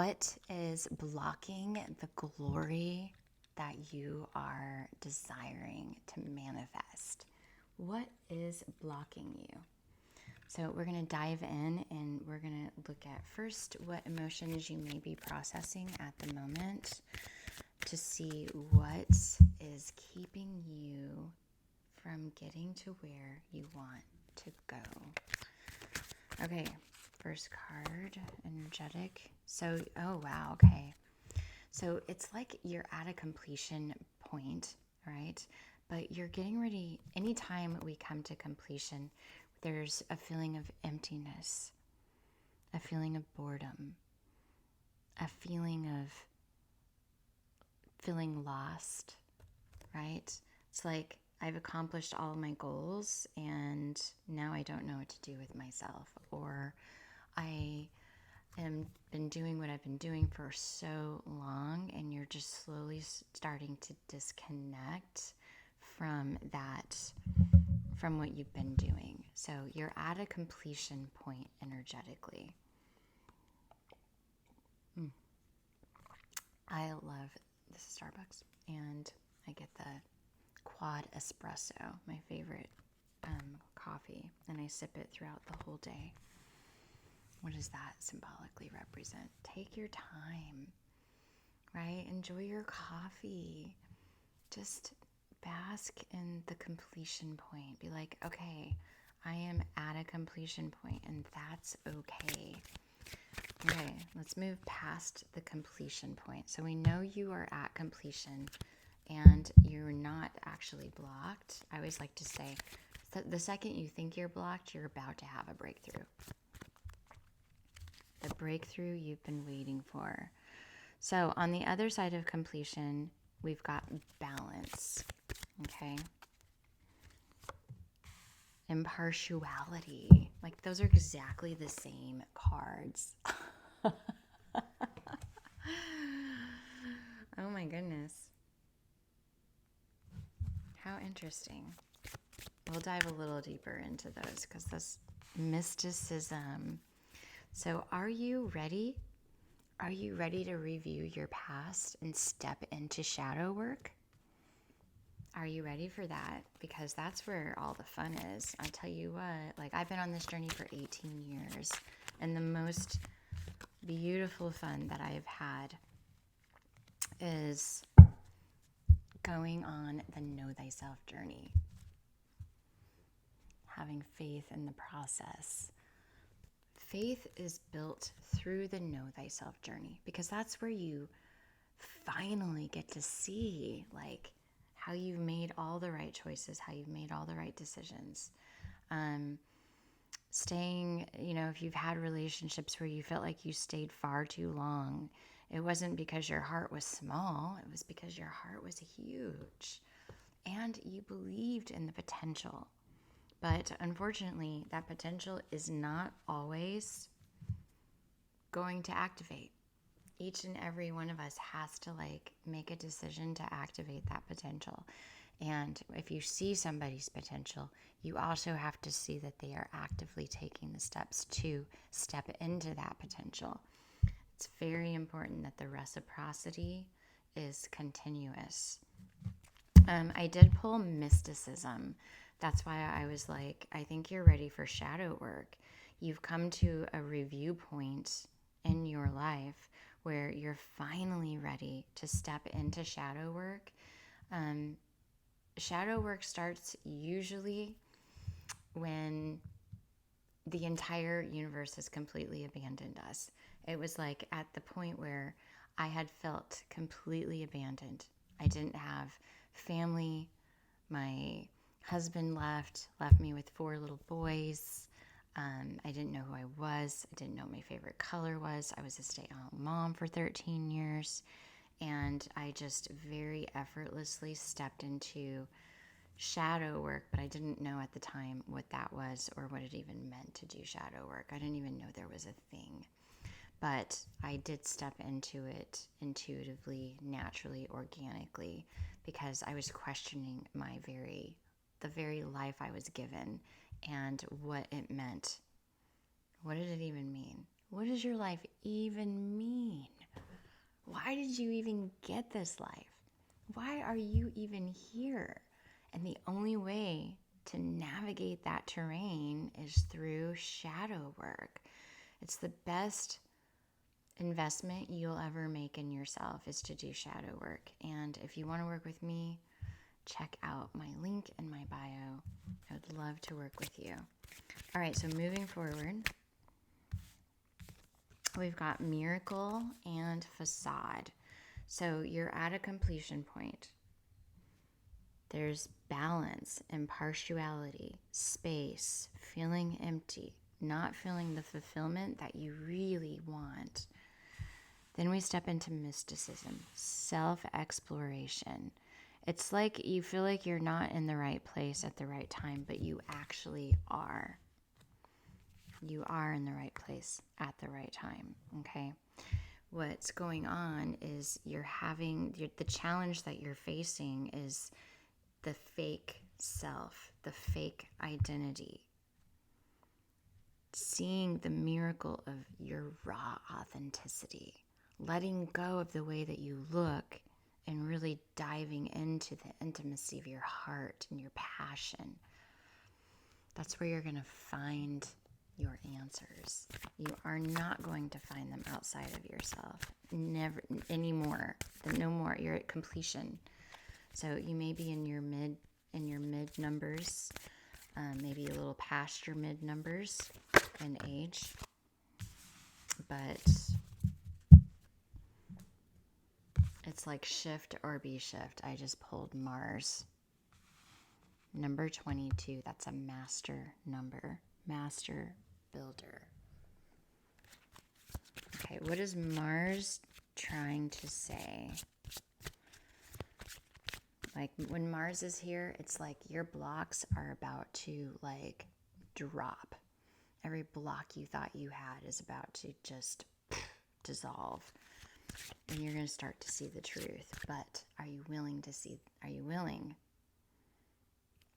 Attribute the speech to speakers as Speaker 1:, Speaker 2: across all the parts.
Speaker 1: What is blocking the glory that you are desiring to manifest? What is blocking you? So we're going to dive in and we're going to look at first what emotions you may be processing at the moment to see what is keeping you from getting to where you want to go. Okay, first card, energetic. So, oh wow, okay. So it's like you're at a completion point, right? But you're getting ready. Anytime we come to completion, there's a feeling of emptiness, a feeling of boredom, a feeling of feeling lost, right? It's like I've accomplished all of my goals and now I don't know what to do with myself, or I am been doing what I've been doing for so long and you're just slowly starting to disconnect from that, from what you've been doing. So you're at a completion point energetically. I love this is Starbucks and I get the quad espresso, my favorite coffee, and I sip it throughout the whole day. What does that symbolically represent? Take your time, right? Enjoy your coffee. Just bask in the completion point. Be like, okay, I am at a completion point, and that's okay. Okay, let's move past the completion point. So we know you are at completion and you're not actually blocked. I always like to say, the second you think you're blocked, you're about to have a breakthrough. The breakthrough you've been waiting for. So on the other side of completion, we've got balance, okay? Impartiality. Like those are exactly the same cards. Oh my goodness. How interesting. We'll dive a little deeper into those because this mysticism. So are you ready? Are you ready to review your past and step into shadow work? Are you ready for that? Because that's where all the fun is. I'll tell you what, like I've been on this journey for 18 years and the most beautiful fun that I've had is going on the know thyself journey. Having faith in the process. Faith is built through the know thyself journey because that's where you finally get to see like how you've made all the right choices, how you've made all the right decisions. Staying, if you've had relationships where you felt like you stayed far too long, it wasn't because your heart was small, it was because your heart was huge and you believed in the potential. But unfortunately, that potential is not always going to activate. Each and every one of us has to make a decision to activate that potential. And if you see somebody's potential, you also have to see that they are actively taking the steps to step into that potential. It's very important that the reciprocity is continuous. I did pull mysticism. That's why I was like, I think you're ready for shadow work. You've come to a review point in your life where you're finally ready to step into shadow work. Shadow work starts usually when the entire universe has completely abandoned us. It was like at the point where I had felt completely abandoned. I didn't have family. My husband left me with 4 little boys. I didn't know who I was. I didn't know what my favorite color was. I was a stay-at-home mom for 13 years. And I just very effortlessly stepped into shadow work, but I didn't know at the time what that was or what it even meant to do shadow work. I didn't even know there was a thing. But I did step into it intuitively, naturally, organically, because I was questioning the very life I was given and what it meant. What did it even mean? What does your life even mean? Why did you even get this life? Why are you even here? And the only way to navigate that terrain is through shadow work. It's the best investment you'll ever make in yourself is to do shadow work. And if you want to work with me, check out my link in my bio. I would love to work with you. All right, so moving forward, we've got miracle and facade. So you're at a completion point. There's balance, impartiality, space, feeling empty, not feeling the fulfillment that you really want. Then we step into mysticism, self-exploration. It's like you feel like you're not in the right place at the right time, but you actually are. You are in the right place at the right time, okay? What's going on is the challenge that you're facing is the fake self, the fake identity. Seeing the miracle of your raw authenticity, letting go of the way that you look and really diving into the intimacy of your heart and your passion. That's where you're going to find your answers. You are not going to find them outside of yourself. Never anymore. No more. You're at completion. So you may be in your mid numbers, maybe a little past your mid numbers in age, but it's like shift or be shift. I just pulled Mars. Number 22, that's a master number. Master builder. Okay, what is Mars trying to say? Like when Mars is here, it's like your blocks are about to like drop. Every block you thought you had is about to just dissolve. And you're going to start to see the truth. But are you willing to see? Are you willing?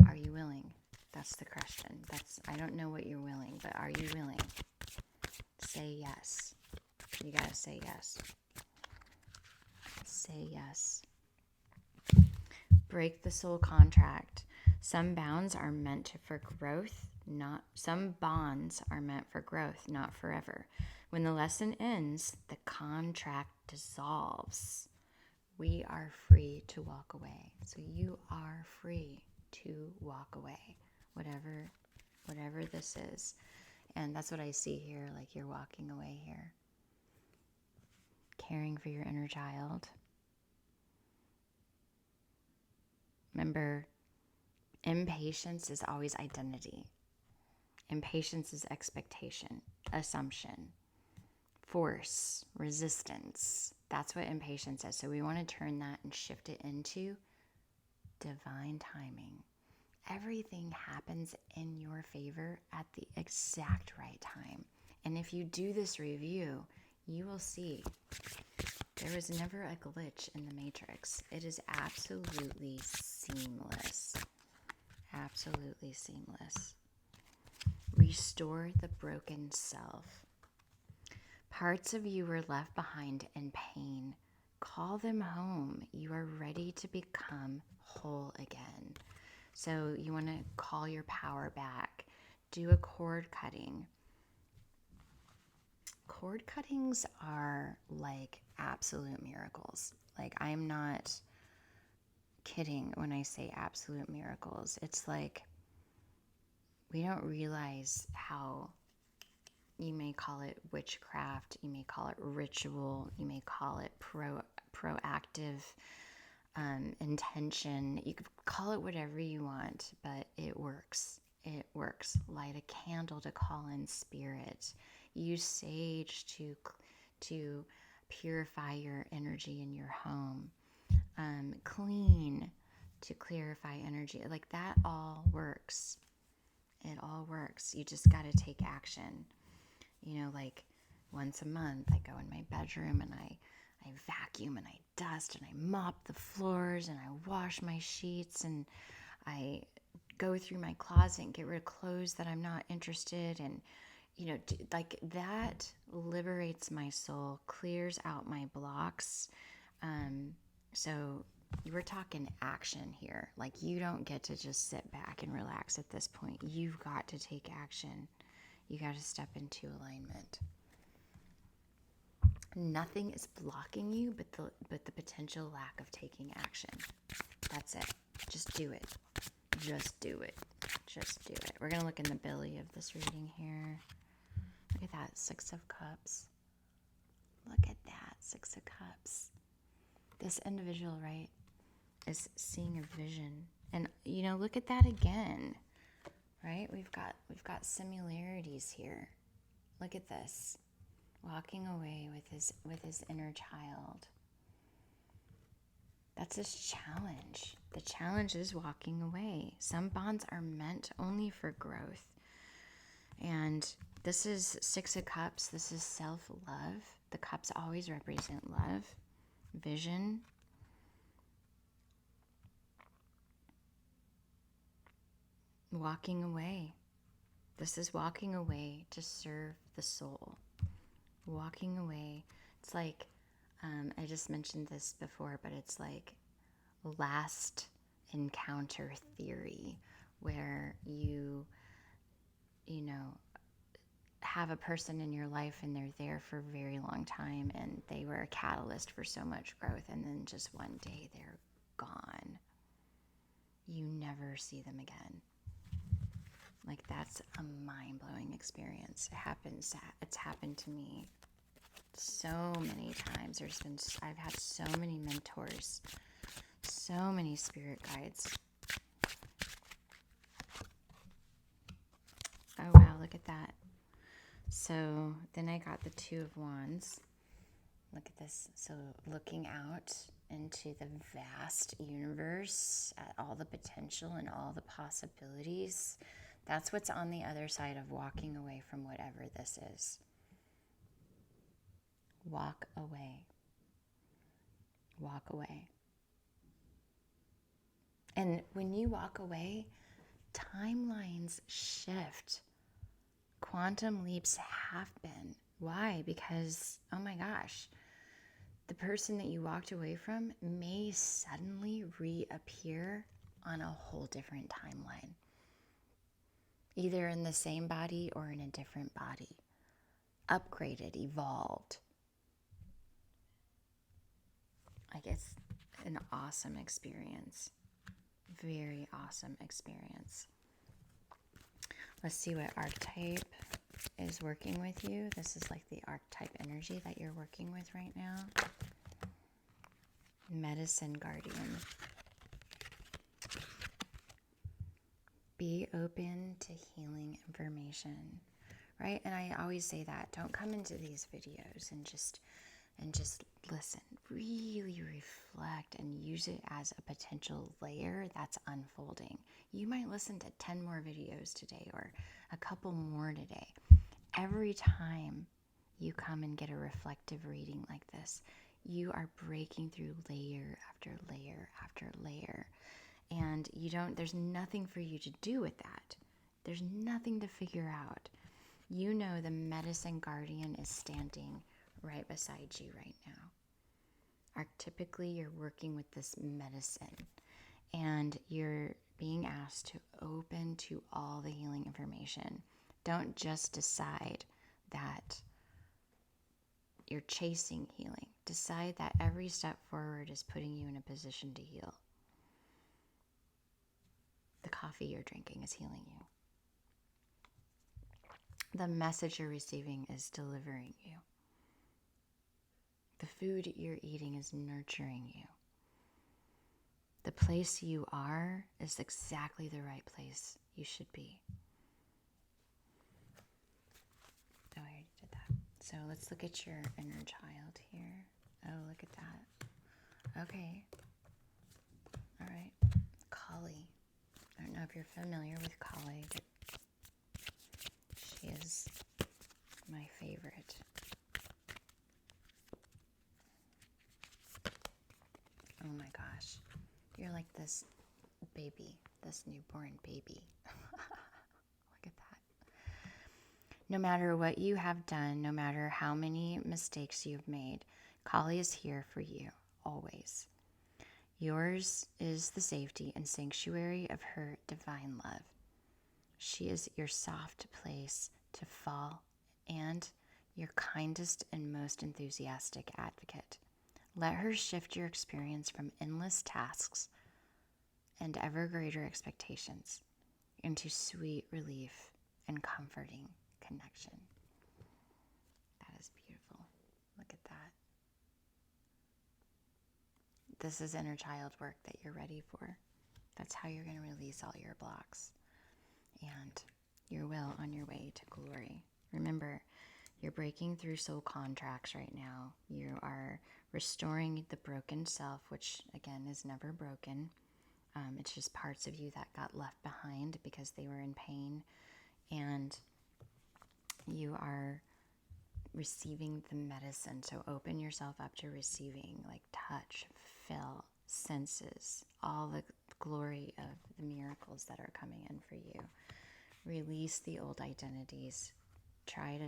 Speaker 1: Are you willing? That's the question. I don't know what you're willing, but are you willing? Say yes. You got to say yes. Say yes. Break the soul contract. Some bounds are meant for growth, some bonds are meant for growth, not forever. When the lesson ends, the contract dissolves. We are free to walk away. So you are free to walk away, whatever this is. And that's what I see here, like you're walking away here. Caring for your inner child. Remember, impatience is always identity. Impatience is expectation, assumption, force, resistance. That's what impatience is. So we want to turn that and shift it into divine timing. Everything happens in your favor at the exact right time. And if you do this review, you will see there was never a glitch in the matrix. It is absolutely seamless. Absolutely seamless. Restore the broken self. Parts of you were left behind in pain. Call them home. You are ready to become whole again. So you want to call your power back. Do a cord cutting. Cord cuttings are like absolute miracles. Like, I'm not kidding when I say absolute miracles. It's like we don't realize how, you may call it witchcraft, you may call it ritual, you may call it proactive intention. You could call it whatever you want, but it works. It works. Light a candle to call in spirit. Use sage to purify your energy in your home. Clean to clarify energy. Like, that all works. It all works. You just got to take action. You know, like once a month I go in my bedroom and I vacuum and I dust and I mop the floors and I wash my sheets and I go through my closet and get rid of clothes that I'm not interested in, like that liberates my soul, clears out my blocks. So we're talking action here. Like, you don't get to just sit back and relax at this point. You've got to take action. You got to step into alignment. Nothing is blocking you but the potential lack of taking action. That's it. Just do it. Just do it. Just do it. We're going to look in the belly of this reading here. Look at that, 6 of Cups. Look at that, 6 of Cups. This individual, right, is seeing a vision. And, look at that again, right? We've got similarities here. Look at this. Walking away with his inner child. That's his challenge. The challenge is walking away. Some bonds are meant only for growth. And this is 6 of Cups. This is self-love. The cups always represent love, vision. Walking away. This is walking away to serve the soul. Walking away. It's like, I just mentioned this before, but it's like last encounter theory, where you have a person in your life and they're there for a very long time and they were a catalyst for so much growth, and then just one day they're gone. You never see them again. Like, that's a mind-blowing experience. It's happened to me so many times. I've had so many mentors, so many spirit guides. Oh wow, look at that. So then I got the 2 of Wands. Look at this. So looking out into the vast universe, at all the potential and all the possibilities. That's what's on the other side of walking away from whatever this is. Walk away. Walk away. And when you walk away, timelines shift. Quantum leaps happen. Why? Because, oh my gosh, the person that you walked away from may suddenly reappear on a whole different timeline. Either in the same body or in a different body. Upgraded, evolved. Like, it's an awesome experience. Very awesome experience. Let's see what archetype is working with you. This is like the archetype energy that you're working with right now. Medicine Guardian. Be open to healing information, right? And I always say that. Don't come into these videos and just listen. Really reflect and use it as a potential layer that's unfolding. You might listen to 10 more videos today or a couple more today. Every time you come and get a reflective reading like this, you are breaking through layer after layer after layer. And there's nothing for you to do with that. There's nothing to figure out. You know the medicine guardian is standing right beside you right now. Archetypically, you're working with this medicine and you're being asked to open to all the healing information. Don't just decide that you're chasing healing. Decide that every step forward is putting you in a position to heal. The coffee you're drinking is healing you. The message you're receiving is delivering you. The food you're eating is nurturing you. The place you are is exactly the right place you should be. Oh, I already did that. So let's look at your inner child here. Oh, look at that. Okay. All right. Kali. I don't know if you're familiar with Kali, but she is my favorite. Oh my gosh. You're like this baby, this newborn baby. Look at that. No matter what you have done, no matter how many mistakes you've made, Kali is here for you, always. Yours is the safety and sanctuary of her divine love. She is your soft place to fall and your kindest and most enthusiastic advocate. Let her shift your experience from endless tasks and ever greater expectations into sweet relief and comforting connection. That is beautiful. Look at that. This is inner child work that you're ready for. That's how you're going to release all your blocks and your will on your way to glory. Remember, you're breaking through soul contracts right now. You are restoring the broken self, which again is never broken. It's just parts of you that got left behind because they were in pain. And you are receiving the medicine. So open yourself up to receiving, like touch, feel, senses, all the glory of the miracles that are coming in for you. Release the old identities. Try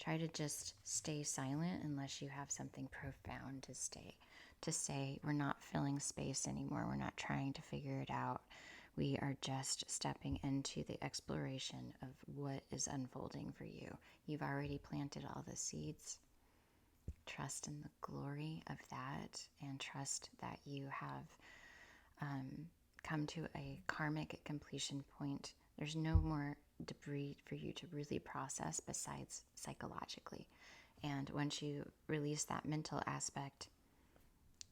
Speaker 1: to just stay silent unless you have something profound to say. We're not filling space anymore. We're not trying to figure it out. We are just stepping into the exploration of what is unfolding for you. You've already planted all the seeds. Trust in the glory of that, and trust that you have come to a karmic completion point. There's no more debris for you to really process besides psychologically. And once you release that mental aspect,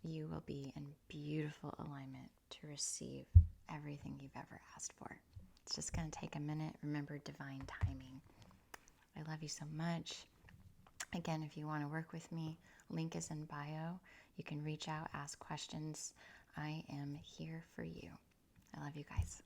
Speaker 1: you will be in beautiful alignment to receive everything you've ever asked for. It's just going to take a minute. Remember, divine timing. I love you so much. Again, if you want to work with me, link is in bio. You can reach out, ask questions. I am here for you. I love you guys.